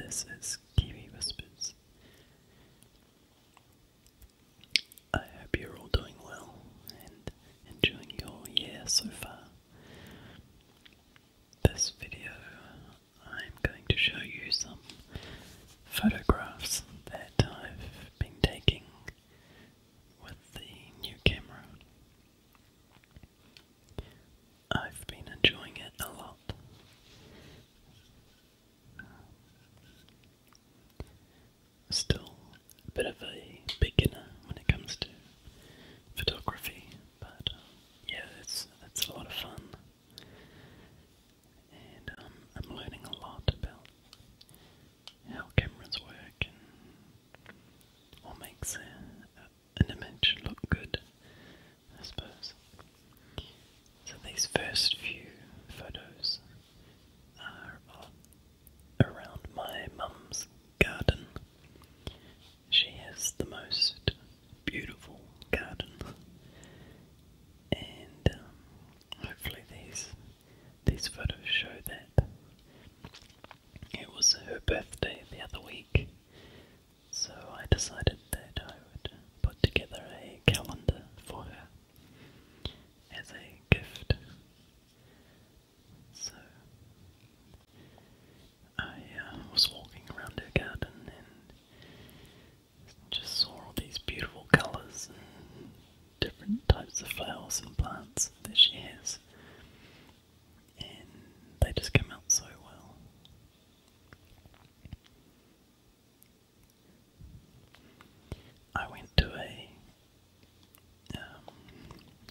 This is Kiwi Whispers. I hope you're all doing well and enjoying your year so far. This video, I'm going to show you some photographs that I've been taking with the new camera. I've been enjoying it a lot. Still a bit of a beginner when it comes to photography, but yeah, it's a lot of fun, and I'm learning a lot about how cameras work and what makes an image look good, I suppose. So these first few photos are around my mum's garden. She has the most beautiful garden, and hopefully these photos show that. It was her birthday the other week, so I decided that I would put together a calendar for her as a gift. So I was walking around her garden and just saw all these beautiful colours and different types of flowers and plants that she has, and they just come out so well. I went to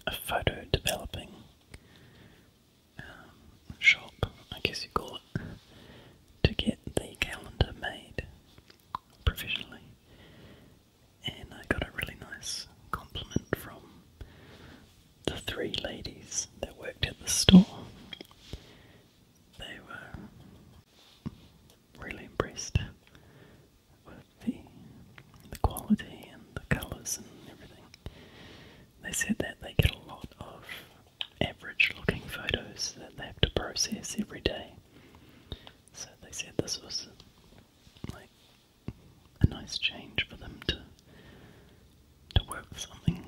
a photo developing shop, I guess you call it, to get the calendar made professionally, and I got a really nice compliment from the three ladies that worked at the store. They were really impressed with the quality and the colours and everything. They said that they get a lot of average looking photos that they have to process every day. So they said this was like a nice change for them to work with something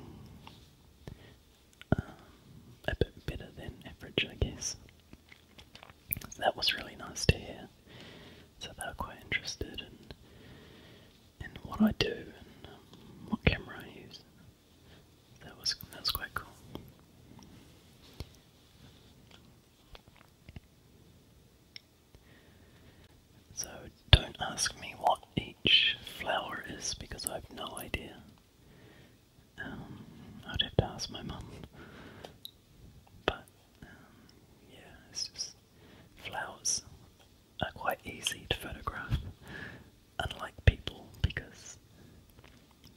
a bit better than average, I guess. So that was really nice to hear. So they were quite interested in what I do and what camera I use. That was quite cool. So don't ask me what each flower is because I have no idea. I'd have to ask my mum. But yeah, it's just flowers are quite easy to photograph, unlike people, because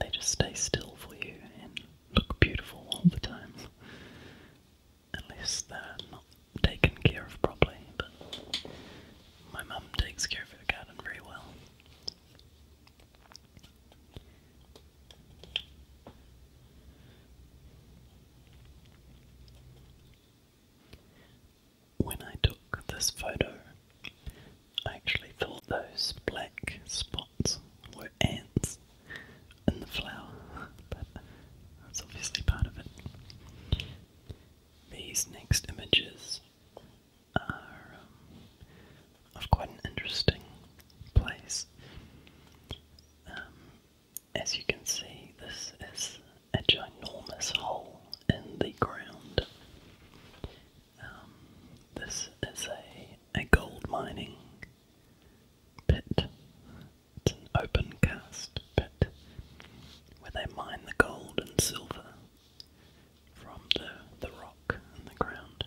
they just stay still for you and look beautiful all the time, unless they're not taken care of properly. But my mum takes care of her garden very well. When I took this photo, I actually thought those black spots were ants in the flower, but that's obviously part of it. These next images are of quite an interesting place. As you can see, this is a ginormous hole in the ground. This is a gold mining pit. It's an open cast pit where they mine the gold and silver from the rock in the ground.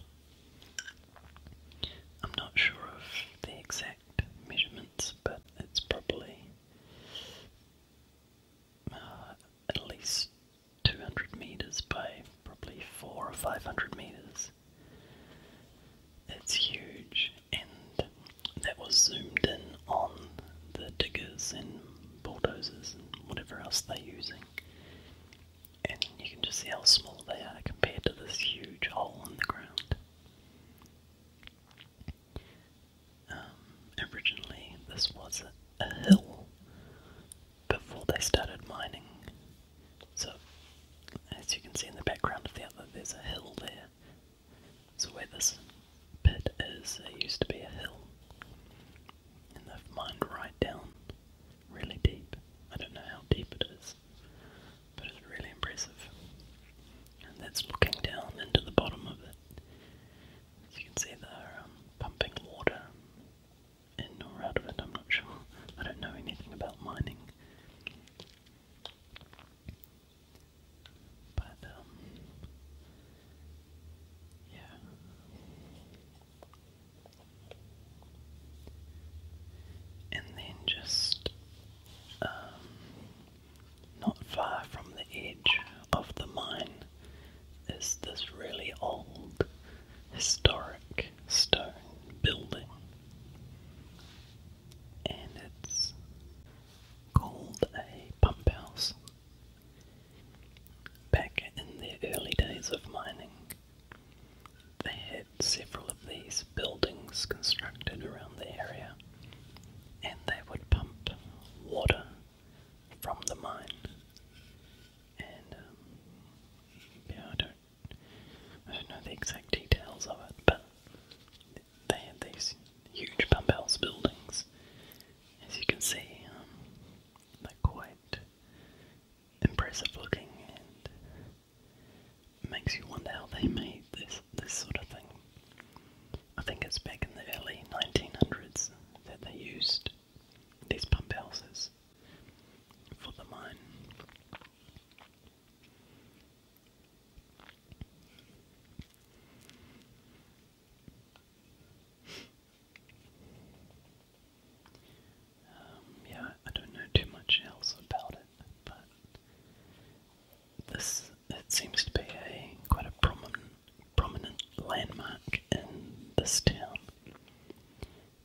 I'm not sure of the exact measurements, but it's probably at least 200 meters by probably 400 or 500 meters. It's huge, and that was zoomed in on the diggers and bulldozers and whatever else they're using. And you can just see how small they are compared to this huge hole in the ground. Originally, this was a they started mining. So, as you can see in the background of the other, there's a hill there. So where this pit is, there used to be a hill. And they've mined right down, really deep. I don't know how deep it is, but it's really impressive. And that's looking down into the bottom of it. As you can see, they're pumping water in or out of it, I'm not sure. I don't know anything about mining. But, yeah. And then just not far from the edge of the mine is this really old, historic stone building. And it's called a pump house. Back in the early days of mining, they had several of these buildings constructed around the area, and they would pump water from the mine. And yeah, I don't know the exact details of it, but they had these huge pump house buildings. As you can see, they're quite impressive looking, and it makes you wonder how they made this sort of thing. I think it's back in the early 1900s that they used these pump houses for the mine. Yeah, I don't know too much else about it, but it seems to be quite a prominent landmark in this town.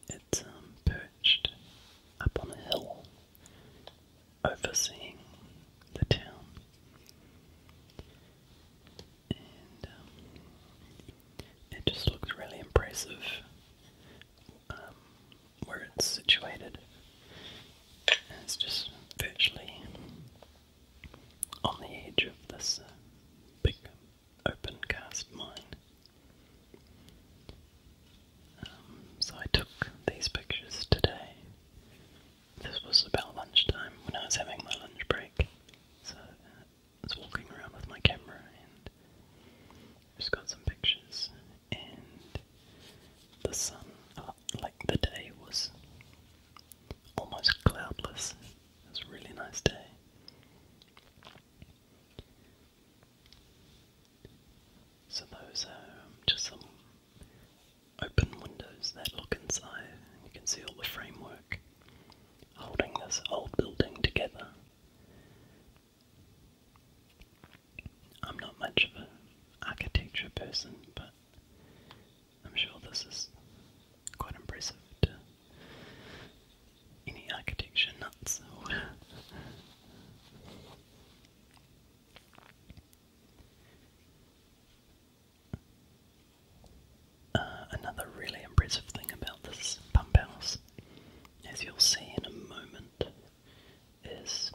It's perched up on a hill overseeing the town, and it just looks really impressive where it's situated. And it's just virtually on the edge of this big open cast mine. So I took these pictures today. This was about lunchtime when I was having my lunch break. So I was walking around with my camera and just got some pictures. And the sun, like the day, was almost cloudless. It was a really nice day. So those are just some open windows that look inside. You can see all the framework holding this old building together. I'm not much of an architecture person, but I'm sure this is quite impressive to any architecture nuts. Another really impressive thing about this pump house, as you'll see in a moment, is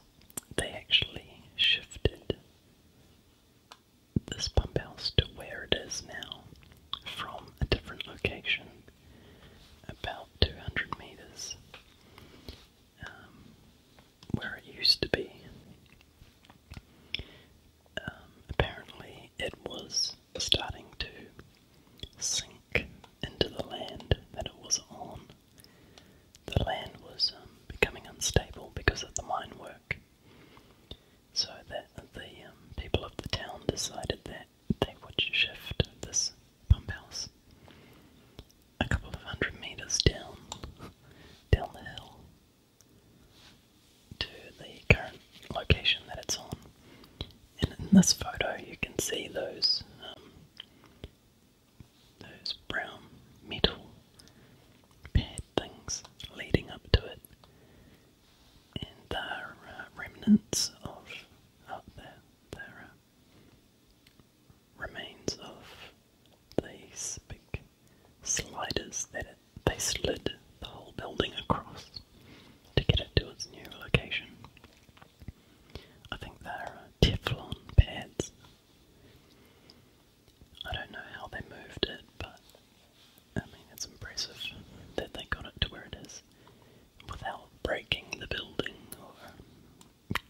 they actually shifted this pump house to where it is now from a different location, about 200 meters, where it used to be. Apparently it was starting to sink into the land that it was on. The land was becoming unstable because of the mine work, so that the people of the town decided that they would shift this pump house a couple of 100 meters down the hill to the current location that it's on. And in this photo you can see those brown metal pad things leading up to it, and they're remnants of the remains of these big sliders that they slid the whole building across to get it to its new location. Teflon pads. I don't know how they moved it, but I mean, it's impressive that they got it to where it is without breaking the building or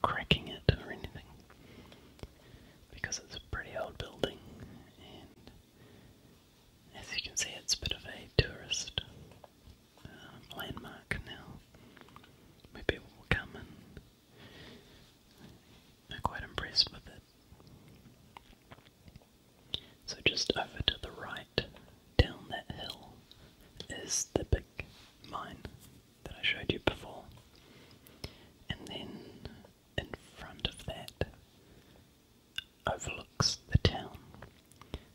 cracking it or anything, because it's a pretty old building, and as you can see, it's a bit of a tourist landmark now, where people will come and are quite impressed with it. So just over to the right, down that hill, is the big mine that I showed you before. And then in front of that overlooks the town.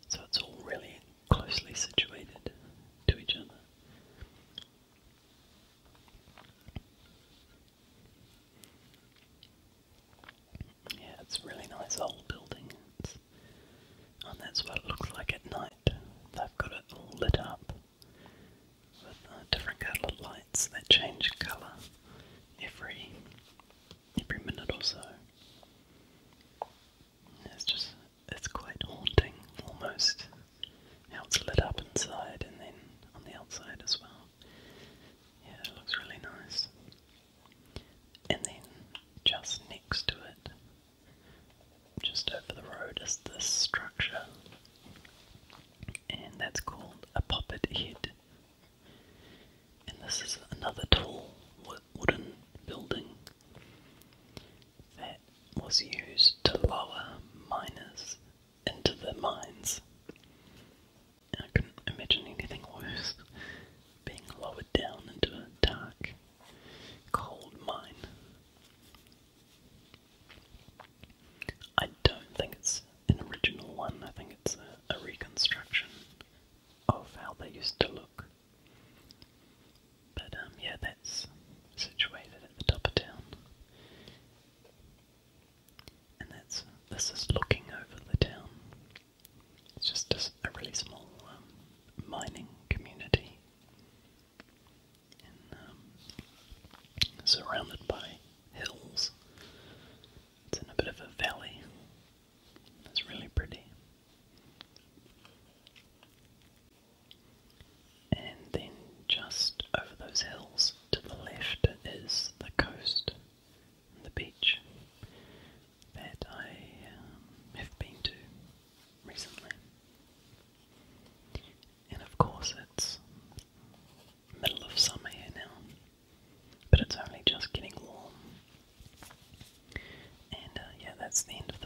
So it's all really closely situated to each other. Yeah, it's a really nice old building. And that's what it looks like at night. They've got it all lit up with different coloured lights that change colour every minute or so. It's quite haunting almost, how it's lit up inside and then on the outside as well. Yeah, it looks really nice. And then just next to it, just over the road, is this structure, and that's called a poppet head. And this is another tall wooden building that was used to lower miners into the mines. And I couldn't imagine anything worse, being lowered down into a dark, cold mine. I don't think it's an original one. I think it's a reconstruction of how they used to look. But yeah, that's situated at the top of town. And this is looking over the town. It's just a really small mining community, and surrounded by hills. It's in a bit of a valley. It's really pretty. And then just over those hills to the left is the coast and the beach that I have been to recently. And of course it's middle of summer here now, but it's only just getting warm. And yeah, that's the end of